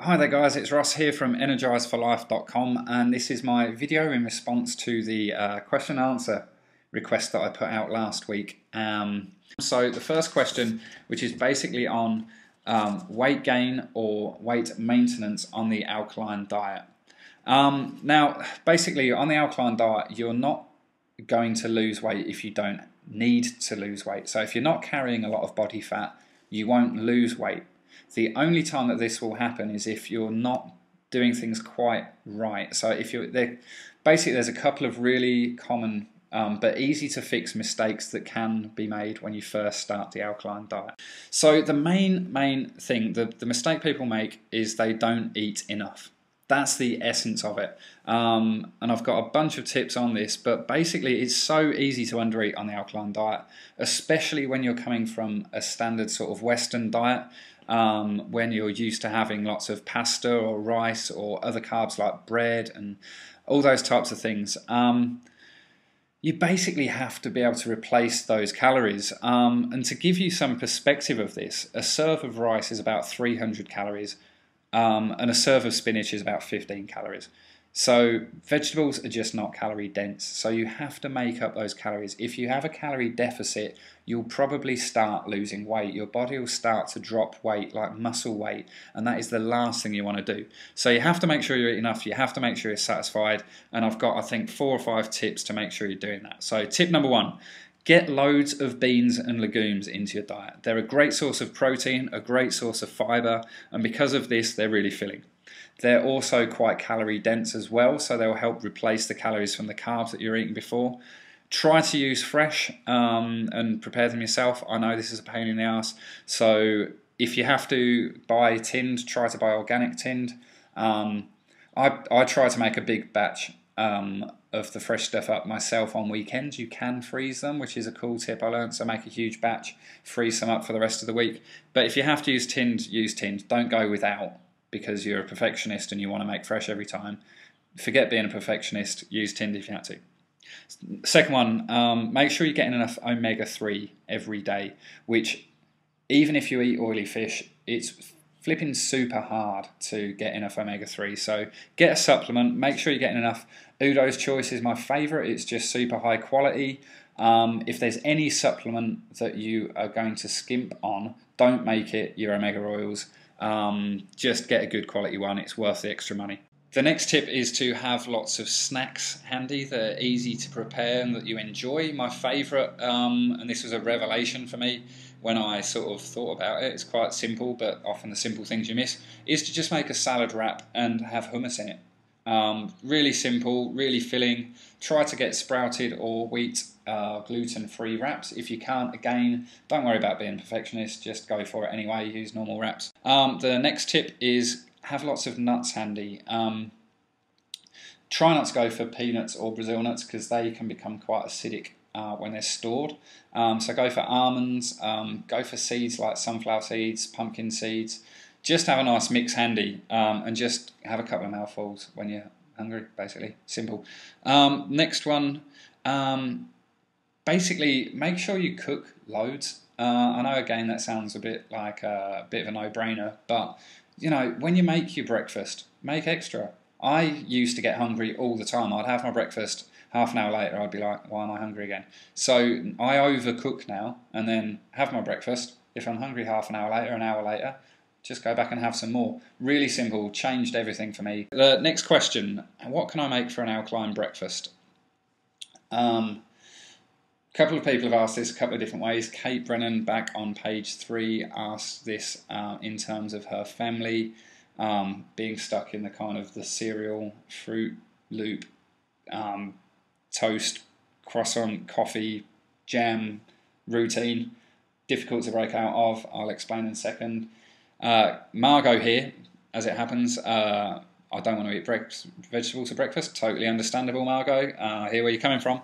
Hi there guys, it's Ross here from energizeforlife.com, and this is my video in response to the question and answer request that I put out last week. So the first question, which is basically on weight gain or weight maintenance on the alkaline diet. Now basically on the alkaline diet you're not going to lose weight if you don't need to lose weight. So if you're not carrying a lot of body fat, you won't lose weight. The only time that this will happen is if you're not doing things quite right. So if you're there, basically there's a couple of really common but easy to fix mistakes that can be made when you first start the alkaline diet. So the main thing, the mistake people make is they don't eat enough. That's the essence of it. And I've got a bunch of tips on this, but basically it's so easy to undereat on the alkaline diet, especially when you're coming from a standard sort of Western diet, when you're used to having lots of pasta or rice or other carbs like bread and all those types of things. You basically have to be able to replace those calories. And to give you some perspective of this, a serve of rice is about 300 calories. And a serve of spinach is about 15 calories. So vegetables are just not calorie dense. So you have to make up those calories. If you have a calorie deficit, you'll probably start losing weight. Your body will start to drop weight, like muscle weight, and that is the last thing you want to do. So you have to make sure you eat enough. You have to make sure you're satisfied. And I've got, I think, 4 or 5 tips to make sure you're doing that. So tip number 1. Get loads of beans and legumes into your diet. They're a great source of protein, a great source of fiber, and because of this, they're really filling. They're also quite calorie dense as well, so they'll help replace the calories from the carbs that you're eating before. Try to use fresh and prepare them yourself. I know this is a pain in the ass, so if you have to buy tinned, try to buy organic tinned. I try to make a big batch of the fresh stuff up myself on weekends. You can freeze them, which is a cool tip I learned. So make a huge batch, freeze some up for the rest of the week. But if you have to use tinned, use tinned. Don't go without because you're a perfectionist and you want to make fresh every time. Forget being a perfectionist, use tinned if you have to. Second one, make sure you're getting enough omega-3 every day, which even if you eat oily fish, it's flipping super hard to get enough omega-3. So get a supplement, make sure you're getting enough. Udo's Choice is my favourite, it's just super high quality. If there's any supplement that you are going to skimp on, don't make it your omega oils. Just get a good quality one, it's worth the extra money. The next tip is to have lots of snacks handy that are easy to prepare and that you enjoy. My favourite, and this was a revelation for me when I sort of thought about it, it's quite simple, but often the simple things you miss, is to just make a salad wrap and have hummus in it. Really simple, really filling. Try to get sprouted or wheat gluten-free wraps. If you can't, again, don't worry about being a perfectionist, just go for it anyway, use normal wraps. The next tip is have lots of nuts handy. Try not to go for peanuts or Brazil nuts because they can become quite acidic when they're stored. So go for almonds, go for seeds like sunflower seeds, pumpkin seeds. Just have a nice mix handy and just have a couple of mouthfuls when you're hungry, basically. Simple. Next one, basically make sure you cook loads. I know again that sounds a bit like a bit of a no-brainer, but you know, when you make your breakfast, make extra. I used to get hungry all the time. I'd have my breakfast, half an hour later I'd be like, why am I hungry again? So I overcook now and then have my breakfast. If I'm hungry half an hour later, just go back and have some more. Really simple, changed everything for me. The next question, what can I make for an alkaline breakfast? A couple of people have asked this a couple of different ways. Kate Brennan, back on page 3, asked this in terms of her family being stuck in the kind of the cereal, fruit loop, toast, croissant, coffee, jam routine. Difficult to break out of. I'll explain in a second. Margot here, as it happens, I don't want to eat vegetables for breakfast. Totally understandable, Margot. I hear where you're coming from.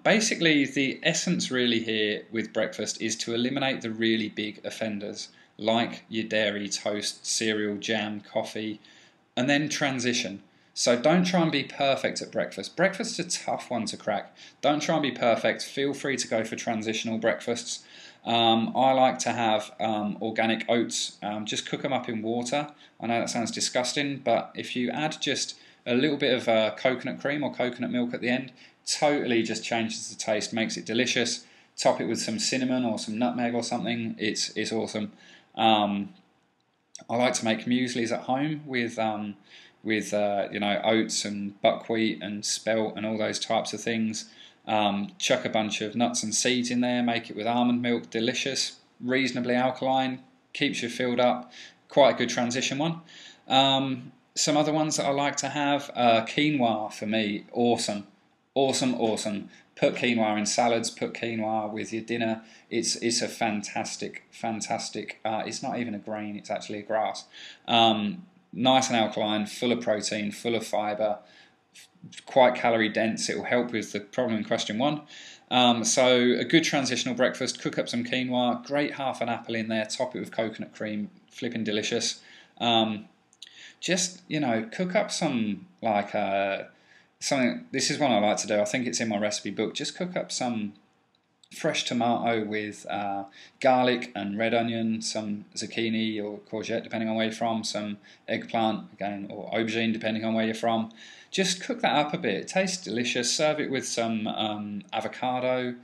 Basically, the essence really here with breakfast is to eliminate the really big offenders, like your dairy, toast, cereal, jam, coffee, and then transition. So don't try and be perfect at breakfast. Breakfast's a tough one to crack. Don't try and be perfect. Feel free to go for transitional breakfasts. I like to have organic oats. Just cook them up in water. I know that sounds disgusting, but if you add just a little bit of coconut cream or coconut milk at the end, totally just changes the taste, makes it delicious. Top it with some cinnamon or some nutmeg or something. It's awesome. I like to make mueslis at home with you know, oats and buckwheat and spelt and all those types of things. Chuck a bunch of nuts and seeds in there, make it with almond milk, delicious, reasonably alkaline, keeps you filled up, quite a good transition one. Some other ones that I like to have, quinoa for me, awesome, awesome, awesome. Put quinoa in salads, put quinoa with your dinner. It's a fantastic, fantastic, it's not even a grain, it's actually a grass. Nice and alkaline, full of protein, full of fibre, quite calorie dense. It will help with the problem in question 1. So a good transitional breakfast, cook up some quinoa, grate half an apple in there, top it with coconut cream, flipping delicious. Just, you know, cook up some, like, something, this is one I like to do, I think it's in my recipe book, just cook up some fresh tomato with garlic and red onion, some zucchini or courgette depending on where you're from, some eggplant again, or aubergine depending on where you're from. Just cook that up a bit, it tastes delicious, serve it with some avocado.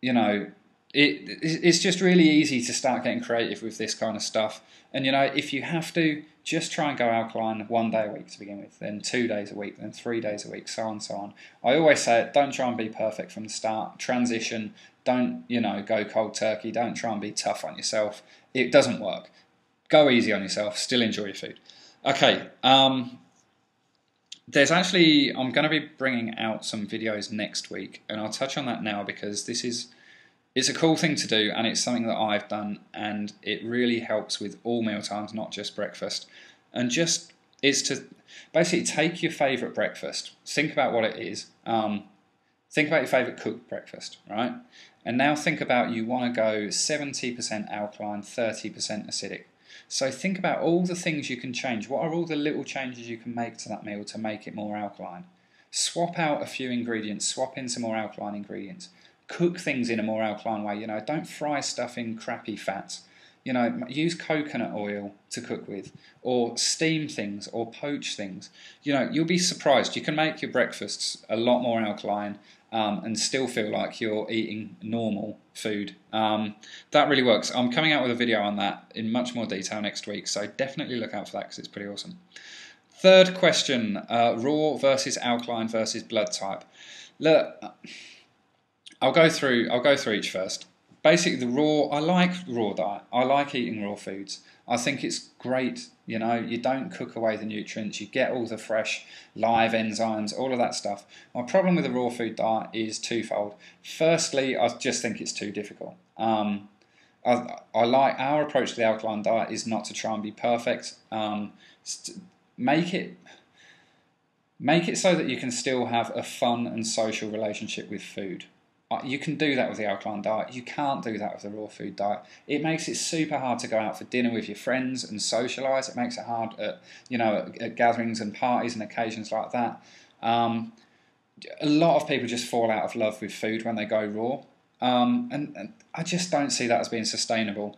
You know, it's just really easy to start getting creative with this kind of stuff. And you know, if you have to, just try and go alkaline 1 day a week to begin with, then 2 days a week, then 3 days a week, so on and so on. I always say it, don't try and be perfect from the start. Transition, don't, you know, go cold turkey, don't try and be tough on yourself. It doesn't work. Go easy on yourself, still enjoy your food. Okay, there's actually, I'm going to be bringing out some videos next week, and I'll touch on that now because it's a cool thing to do, and it's something that I've done, and it really helps with all meal times, not just breakfast. And just, it's to basically take your favourite breakfast, think about what it is, think about your favourite cooked breakfast, right? And now think about, you want to go 70% alkaline, 30% acidic. So think about all the things you can change. What are all the little changes you can make to that meal to make it more alkaline? Swap out a few ingredients, swap in some more alkaline ingredients. Cook things in a more alkaline way, you know, don't fry stuff in crappy fats. You know, use coconut oil to cook with, or steam things, or poach things. You know, you'll be surprised. You can make your breakfasts a lot more alkaline and still feel like you're eating normal food. That really works. I'm coming out with a video on that in much more detail next week, so definitely look out for that because it's pretty awesome. Third question, raw versus alkaline versus blood type. Look, I'll go through each first. Basically, I like raw diet. I like eating raw foods. I think it's great. You know, you don't cook away the nutrients. You get all the fresh live enzymes, all of that stuff. My problem with the raw food diet is twofold. Firstly, I just think it's too difficult. I like our approach to the alkaline diet is not to try and be perfect. Make it so that you can still have a fun and social relationship with food. You can do that with the alkaline diet. You can't do that with the raw food diet. It makes it super hard to go out for dinner with your friends and socialise. It makes it hard at, you know, at gatherings and parties and occasions like that. A lot of people just fall out of love with food when they go raw. And I just don't see that as being sustainable.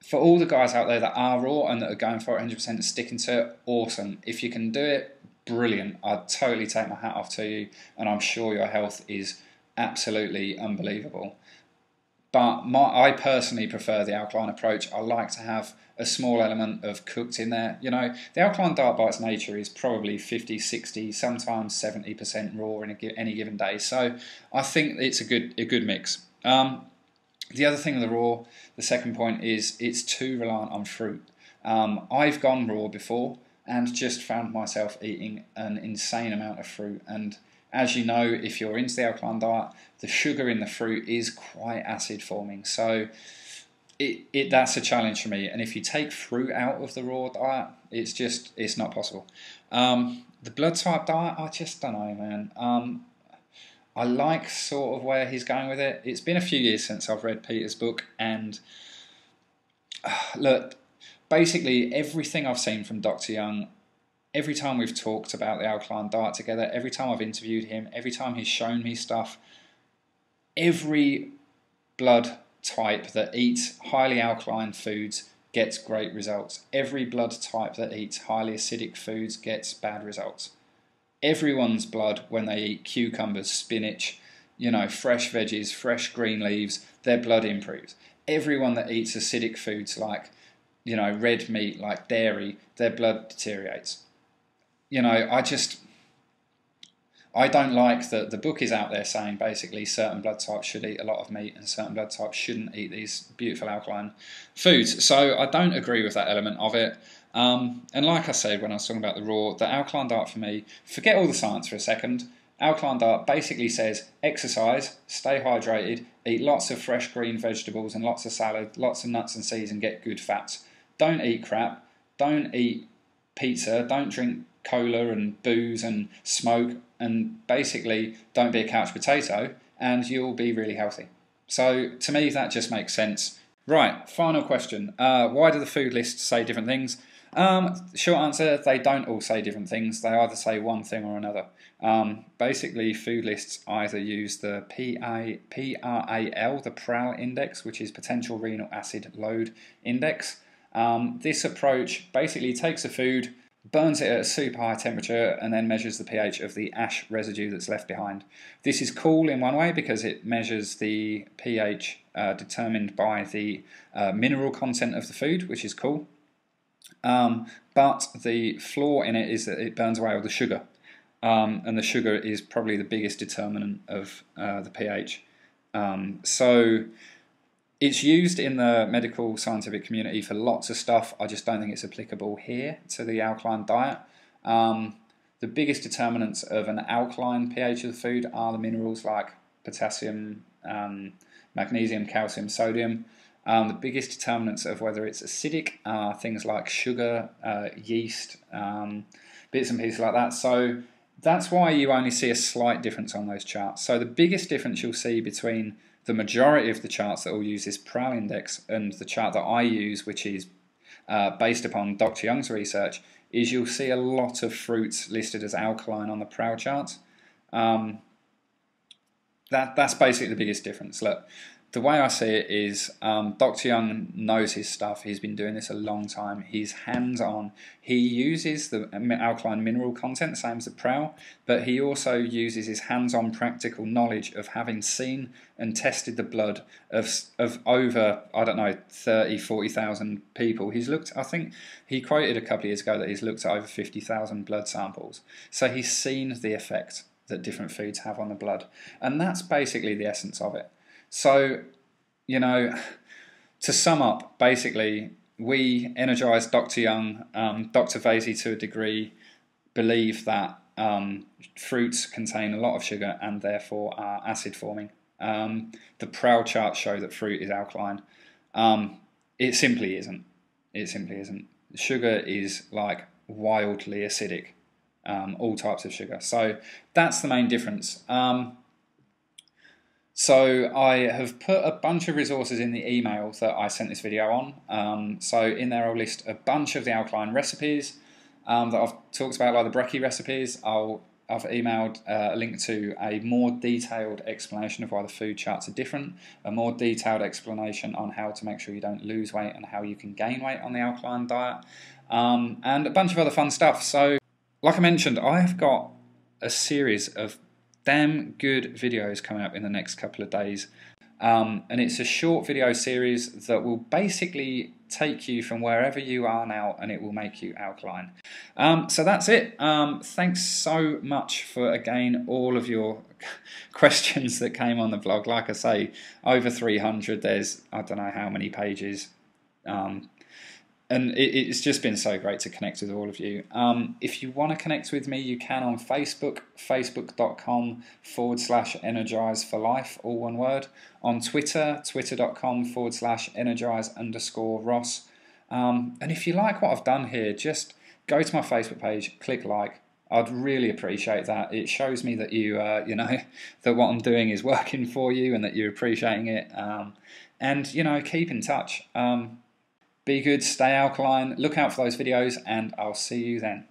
For all the guys out there that are raw and that are going for it 100% and sticking to it, awesome. If you can do it, brilliant. I'd totally take my hat off to you, and I'm sure your health is absolutely unbelievable. But I personally prefer the alkaline approach. I like to have a small element of cooked in there. You know, the alkaline diet by its nature is probably 50, 60, sometimes 70% raw in any given day. So I think it's a good mix. The other thing with the raw, the second point, is it's too reliant on fruit. I've gone raw before and just found myself eating an insane amount of fruit, and as you know, if you're into the alkaline diet, the sugar in the fruit is quite acid forming, so that's a challenge for me. And if you take fruit out of the raw diet, it's not possible. The blood type diet, I just don't know, man. I like sort of where he's going with it. It's been a few years since I've read Peter's book, and look, basically everything I've seen from Dr. Young, every time we've talked about the alkaline diet together, every time I've interviewed him, every time he's shown me stuff, every blood type that eats highly alkaline foods gets great results. Every blood type that eats highly acidic foods gets bad results. Everyone's blood, when they eat cucumbers, spinach, fresh veggies, fresh green leaves, their blood improves. Everyone that eats acidic foods like, red meat, like dairy, their blood deteriorates. I don't like that the book is out there saying basically certain blood types should eat a lot of meat and certain blood types shouldn't eat these beautiful alkaline foods. So I don't agree with that element of it. And like I said when I was talking about the alkaline diet for me, forget all the science for a second. Alkaline diet basically says exercise, stay hydrated, eat lots of fresh green vegetables and lots of salad, lots of nuts and seeds and get good fats. Don't eat crap, don't eat pizza, don't drink cola and booze and smoke, and basically don't be a couch potato and you'll be really healthy. So to me that just makes sense. Right, final question. Why do the food lists say different things? Short answer, they don't all say different things. They either say one thing or another. Basically, food lists either use the PRAL, the PRAL index, which is potential renal acid load index. This approach basically takes a food, burns it at a super high temperature, and then measures the pH of the ash residue that's left behind. This is cool in one way because it measures the pH determined by the mineral content of the food, which is cool. But the flaw in it is that it burns away all the sugar, and the sugar is probably the biggest determinant of the pH. So it's used in the medical scientific community for lots of stuff. I just don't think it's applicable here to the alkaline diet. The biggest determinants of an alkaline pH of the food are the minerals like potassium, magnesium, calcium, sodium. The biggest determinants of whether it's acidic are things like sugar, yeast, bits and pieces like that. So that's why you only see a slight difference on those charts. So the biggest difference you'll see between the majority of the charts that will use this PRAL index and the chart that I use, which is based upon Dr. Young's research, is you'll see a lot of fruits listed as alkaline on the PRAL charts. That's basically the biggest difference. Look, the way I see it is Dr. Young knows his stuff. He's been doing this a long time. He's hands-on. He uses the alkaline mineral content, same as the PRAL, but he also uses his hands-on practical knowledge of having seen and tested the blood of over, 30, 40,000 people. He's looked, I think he quoted a couple of years ago that he's looked at over 50,000 blood samples. So he's seen the effect that different foods have on the blood. And that's basically the essence of it. So, to sum up, basically, we energise Dr. Young, Dr. Vasey to a degree, believe that fruits contain a lot of sugar and therefore are acid forming. The PRAL charts show that fruit is alkaline. It simply isn't. It simply isn't. Sugar is like wildly acidic, all types of sugar. So that's the main difference. So I have put a bunch of resources in the email that I sent this video on. So in there I'll list a bunch of the alkaline recipes that I've talked about, like the brekkie recipes. I've emailed a link to a more detailed explanation of why the food charts are different, a more detailed explanation on how to make sure you don't lose weight and how you can gain weight on the alkaline diet, and a bunch of other fun stuff. So like I mentioned, I have got a series of damn good videos coming up in the next couple of days, and it's a short video series that will basically take you from wherever you are now and it will make you alkaline. So that's it. Thanks so much for, again, all of your questions that came on the blog. Like I say, over 300, there's I don't know how many pages, and it's just been so great to connect with all of you. If you want to connect with me, you can on Facebook, facebook.com/energizeforlife, all one word. On Twitter, twitter.com/energize_Ross. And if you like what I've done here, just go to my Facebook page, click like. I'd really appreciate that. It shows me that you, that what I'm doing is working for you and that you're appreciating it. And, keep in touch. Be good, stay alkaline, look out for those videos, and I'll see you then.